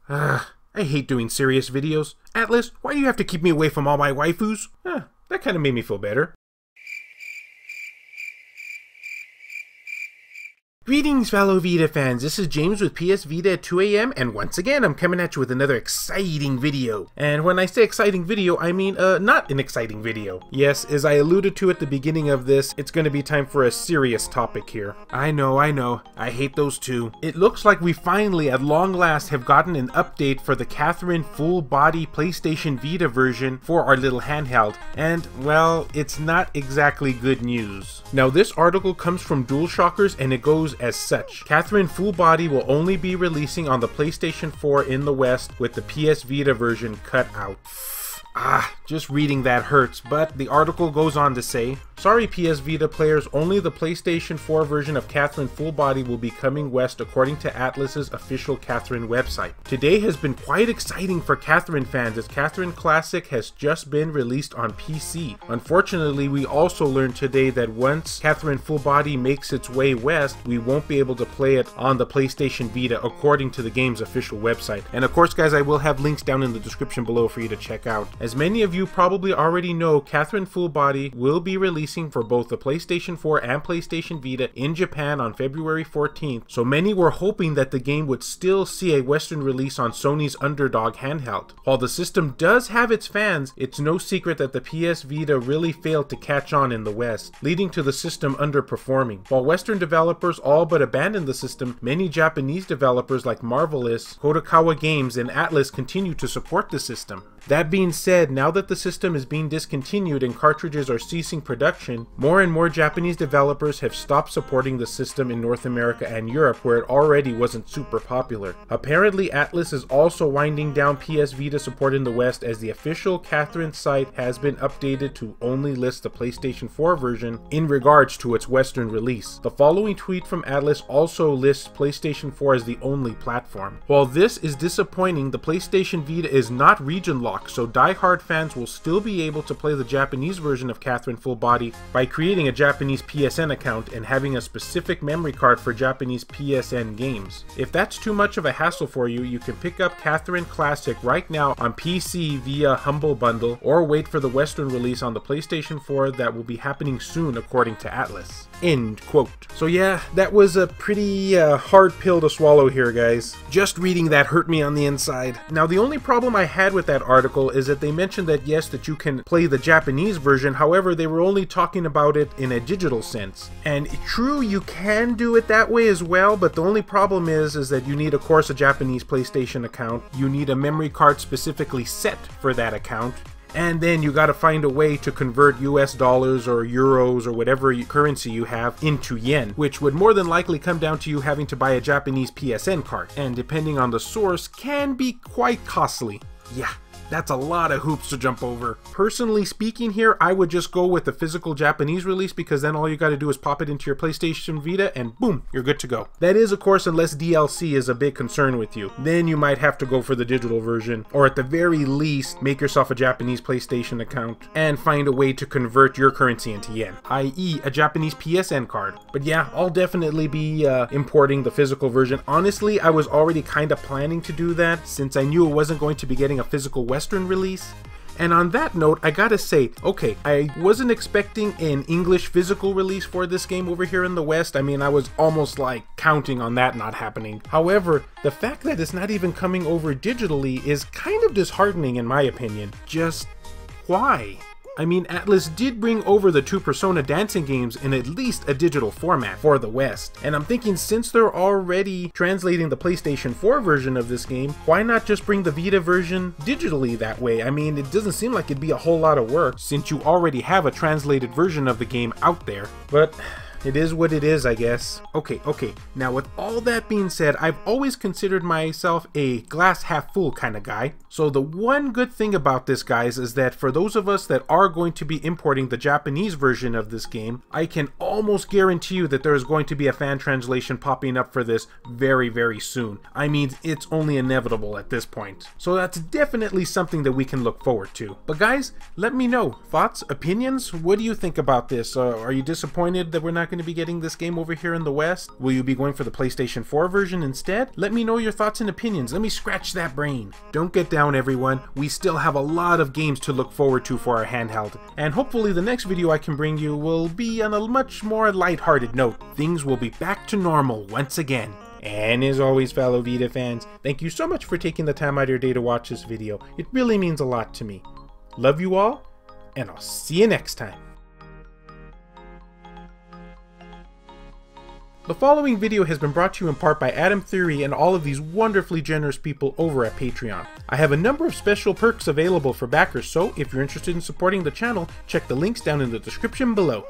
I hate doing serious videos. Atlus, why do you have to keep me away from all my waifus? That kind of made me feel better. Greetings, fellow Vita fans. This is James with PS Vita at 2 AM, and once again, I'm coming at you with another exciting video. And when I say exciting video, I mean, not an exciting video. Yes, as I alluded to at the beginning of this, it's going to be time for a serious topic here. I know, I hate those too. It looks like we finally, at long last, have gotten an update for the Catherine full-body PlayStation Vita version for our little handheld. And, well, it's not exactly good news. Now, this article comes from DualShockers, and it goes as such. Catherine Full Body will only be releasing on the PlayStation 4 in the West, with the PS Vita version cut out. Just reading that hurts, but the article goes on to say, sorry PS Vita players, only the PlayStation 4 version of Catherine Full Body will be coming west according to Atlus's official Catherine website. Today has been quite exciting for Catherine fans as Catherine Classic has just been released on PC. Unfortunately, we also learned today that once Catherine Full Body makes its way west, we won't be able to play it on the PlayStation Vita according to the game's official website. And of course guys, I will have links down in the description below for you to check out. As many of you probably already know, Catherine Full Body will be releasing for both the PlayStation 4 and PlayStation Vita in Japan on February 14th, so many were hoping that the game would still see a Western release on Sony's Underdog handheld. While the system does have its fans, it's no secret that the PS Vita really failed to catch on in the West, leading to the system underperforming. While Western developers all but abandoned the system, many Japanese developers like Marvelous, Kodokawa Games, and Atlus continue to support the system. That being said, now that the system is being discontinued and cartridges are ceasing production, more and more Japanese developers have stopped supporting the system in North America and Europe, where it already wasn't super popular. Apparently, Atlus is also winding down PS Vita support in the West, as the official Catherine site has been updated to only list the PlayStation 4 version in regards to its Western release. The following tweet from Atlus also lists PlayStation 4 as the only platform. While this is disappointing, the PlayStation Vita is not region locked, so die-hard fans will still be able to play the Japanese version of Catherine Full Body by creating a Japanese PSN account and having a specific memory card for Japanese PSN games. If that's too much of a hassle for you, you can pick up Catherine Classic right now on PC via Humble Bundle, or wait for the Western release on the PlayStation 4 that will be happening soon according to Atlus. End quote. So yeah, that was a pretty hard pill to swallow here, guys. Just reading that hurt me on the inside. Now, the only problem I had with that article is that they mentioned that yes, that you can play the Japanese version, however, they were only talking about it in a digital sense. And true, you can do it that way as well, but the only problem is that you need, of course, a Japanese PlayStation account. You need a memory card specifically set for that account. And then you gotta find a way to convert US dollars or euros or whatever currency you have into yen, which would more than likely come down to you having to buy a Japanese PSN card, and depending on the source, can be quite costly. Yeah. That's a lot of hoops to jump over. Personally speaking here, I would just go with the physical Japanese release, because then all you gotta do is pop it into your PlayStation Vita and boom, you're good to go. That is, of course, unless DLC is a big concern with you. Then you might have to go for the digital version, or at the very least, make yourself a Japanese PlayStation account and find a way to convert your currency into yen, i.e. a Japanese PSN card. But yeah, I'll definitely be importing the physical version. Honestly, I was already kind of planning to do that, since I knew it wasn't going to be getting a physical Western release. And on that note, I gotta say, okay, I wasn't expecting an English physical release for this game over here in the West. I mean, I was almost like counting on that not happening. However, the fact that it's not even coming over digitally is kind of disheartening in my opinion. Just why? I mean, Atlus did bring over the two Persona dancing games in at least a digital format for the West. And I'm thinking, since they're already translating the PlayStation 4 version of this game, why not just bring the Vita version digitally that way? I mean, it doesn't seem like it'd be a whole lot of work, since you already have a translated version of the game out there. But it is what it is, I guess. Okay, now with all that being said, I've always considered myself a glass half full kind of guy. So the one good thing about this, guys, is that for those of us that are going to be importing the Japanese version of this game, I can almost guarantee you that there is going to be a fan translation popping up for this very, very soon. I mean, it's only inevitable at this point. So that's definitely something that we can look forward to. But guys, let me know. Thoughts, opinions? What do you think about this? Are you disappointed that we're not going going to be getting this game over here in the West? Will you be going for the PlayStation 4 version instead? Let me know your thoughts and opinions. Let me scratch that brain. Don't get down, everyone. We still have a lot of games to look forward to for our handheld. And hopefully the next video I can bring you will be on a much more lighthearted note. Things will be back to normal once again. And as always, fellow Vita fans, thank you so much for taking the time out of your day to watch this video. It really means a lot to me. Love you all, and I'll see you next time. The following video has been brought to you in part by Adam Theory and all of these wonderfully generous people over at Patreon. I have a number of special perks available for backers, so if you're interested in supporting the channel, check the links down in the description below.